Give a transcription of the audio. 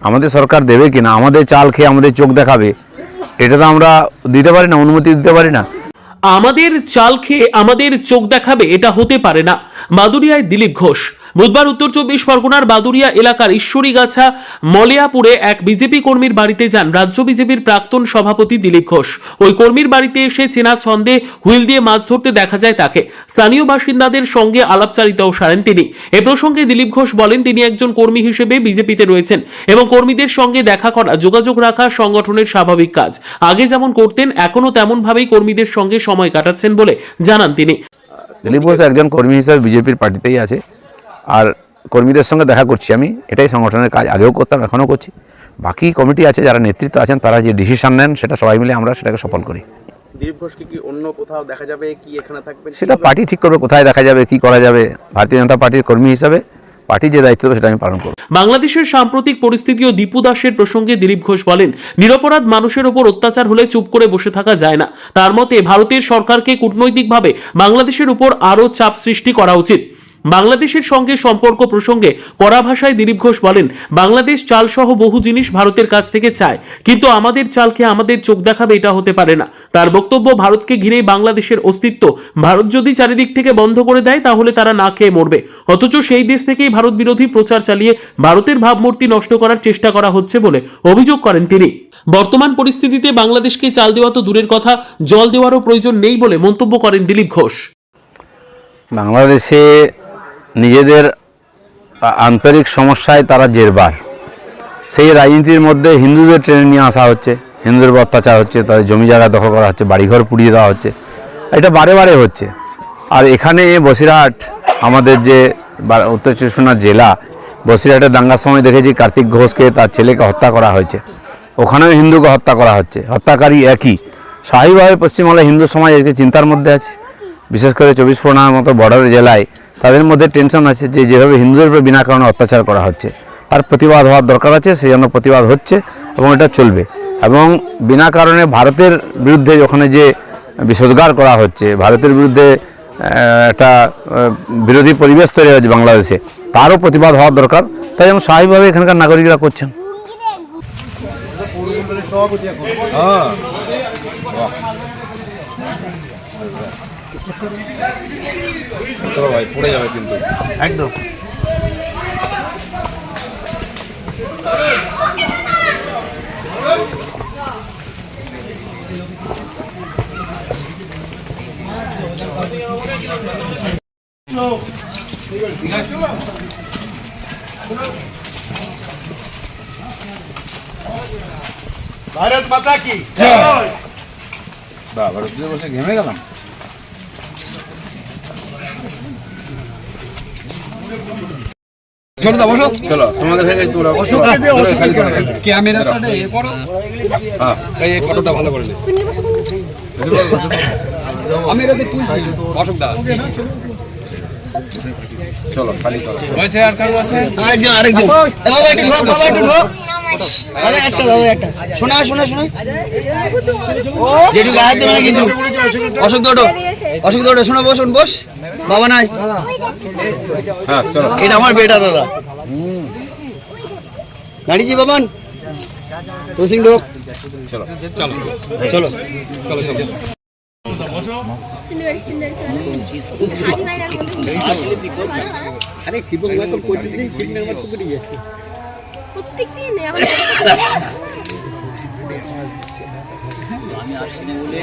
আমাদের সরকার দেবে কিনা, আমাদের চাল খেয়ে আমাদের চোখ দেখাবে, এটা তো আমরা দিতে পারি না, অনুমতি দিতে পারি না। আমাদের চাল খেয়ে আমাদের চোখ দেখাবে, এটা হতে পারে না। বাদুড়িয়ায় দিলীপ ঘোষ। বুধবার উত্তর 24 পরগনার বাদুড়িয়া এলাকার ঈশ্বরীগাছা মলিয়াপুরে এক বিজেপি কর্মীর বাড়িতে যান রাজ্য বিজেপির প্রাক্তন সভাপতি দিলীপ ঘোষ। ওই কর্মীর বাড়িতে এসে চেনা ছন্দে হুইল দিয়ে মাছ ধরতে দেখা যায় তাকে। স্থানীয় বাসিন্দাদের সঙ্গে আলাপচারিতাও সারেন তিনি। এ প্রসঙ্গে দিলীপ ঘোষ বলেন, তিনি একজন কর্মী হিসেবে বিজেপিতে রয়েছেন এবং কর্মীদের সঙ্গে দেখা করা, যোগাযোগ রাখা সংগঠনের স্বাভাবিক কাজ। আগে যেমন করতেন, এখনো তেমন ভাবেই কর্মীদের সঙ্গে সময় কাটাচ্ছেন বলে জানান তিনি। দিলীপ ঘোষ একজন কর্মী হিসেবে বিজেপির পার্টিতেই আছে, আর কর্মীদের সঙ্গে দেখা করছি আমি, এটাই সংগঠনের কাজ। আগেও করতাম, এখনও করছি। বাকি কমিটি আছে, যারা নেতৃত্ব আছেন, তারা যে ডিসিশন নেন সেটা সবাই মিলে আমরা সেটাকে সফল করি। দিলীপ ঘোষকে কি অন্য কোথাও দেখা যাবে, কি এখানে থাকবেন, সেটা পার্টি ঠিক করবে কোথায় দেখা যাবে, কি করা যাবে। ভারতীয় জনতা পার্টির কর্মী হিসাবে পার্টির যে দায়িত্ব সেটা আমি পালন করব। বাংলাদেশের সাম্প্রতিক পরিস্থিতি ও দীপু দাসের প্রসঙ্গে দিলীপ ঘোষ বলেন, নিরপরাধ মানুষের ওপর অত্যাচার হলে চুপ করে বসে থাকা যায় না। তার মতে ভারতের সরকারকে কূটনৈতিকভাবে বাংলাদেশের উপর আরও চাপ সৃষ্টি করা উচিত। বাংলাদেশের সঙ্গে সম্পর্ক প্রসঙ্গে কড়া ভাষায় দিলীপ ঘোষ বলেন, বাংলাদেশ চাল সহ বহু জিনিস ভারতের কাছ থেকে চায়, কিন্তু আমাদের চালকে আমাদের চোখ দেখাবে, এটা হতে পারে না। তার বক্তব্য, ভারতকে ঘিরেই বাংলাদেশের অস্তিত্ব। ভারত যদি চারিদিক থেকে বন্ধ করে দেয় তাহলে তারা না খেয়ে মরবে, অথচ সেই দেশ থেকেই ভারত বিরোধী প্রচার চালিয়ে ভারতের ভাবমূর্তি নষ্ট করার চেষ্টা করা হচ্ছে বলে অভিযোগ করেন তিনি। বর্তমান পরিস্থিতিতে বাংলাদেশকে চাল দেওয়া তো দূরের কথা, জল দেওয়ারও প্রয়োজন নেই বলে মন্তব্য করেন দিলীপ ঘোষ। বাংলাদেশে নিজেদের আন্তরিক সমস্যায় তারা জেরবার। সেই রাজনীতির মধ্যে হিন্দুদের ট্রেনে নিয়ে আসা হচ্ছে, হিন্দুদের উপর অত্যাচার হচ্ছে, তাদের জমি জায়গা দখল করা হচ্ছে, বাড়িঘর পুড়িয়ে দেওয়া হচ্ছে, এটা বারে বারে হচ্ছে। আর এখানে বসিরহাট, আমাদের যে উত্তর চব্বিশ পরগনা জেলা, বসিরহাটের দাঙ্গার সময় দেখেছি কার্তিক ঘোষকে, তার ছেলেকে হত্যা করা হয়েছে। ওখানেও হিন্দুকে হত্যা করা হচ্ছে, হত্যাকারী একই। স্বাভাবিকভাবে পশ্চিমবাংলায় হিন্দু সমাজ একে চিন্তার মধ্যে আছে, বিশেষ করে 24 পরগনার মতো বর্ডারের জেলায় তাদের মধ্যে টেনশন আছে যে যেভাবে হিন্দুদের উপর বিনা কারণে অত্যাচার করা হচ্ছে, তার প্রতিবাদ হওয়ার দরকার আছে। সেই জন্য প্রতিবাদ হচ্ছে এবং এটা চলবে। এবং বিনা কারণে ভারতের বিরুদ্ধে ওখানে যে বিষোদ্গার করা হচ্ছে, ভারতের বিরুদ্ধে একটা বিরোধী পরিবেশ তৈরি হচ্ছে বাংলাদেশে, তারও প্রতিবাদ হওয়ার দরকার। তাই জন্য স্বাভাবিকভাবে এখানকার নাগরিকরা করছেন। চলো ভাই, পড়ে যাবে কিন্তু একদম। ভারত মাতা কি জয়। বাবা, রোদে বসে ঘেমে গেলাম। চলো বসো, চলো তোমাদের থেকে তোমরা ক্যামেরাটা এ করো। হ্যাঁ, এই ফটোটা ভালো করে নে। আমি এটাতে তুলছি অশোক দা। চলো খালি করো। হয়েছে আর কারো আছে? আরেকজন বাবা একটু ঢোক, বাবা একটু ঢোক। দাদা একটা, দাদা একটা। শোনা শোনা শোনা যেটু গায়ে দেবে না কিন্তু। অশোক দৌড়ো, অশোক দৌড়ো। শোনো, বসুন, বস। বাবা নাই। হ্যাঁ চলো, এটা আমার বেটা দাদা। গাড়িজি বাবান তো সিং ঢোক। চলো চলো চলো চলো চলো। আরে কি বলবো, এখন কোই দিন কিনে আমার তো করি প্রত্যেকদিন আমি আসছি না বলে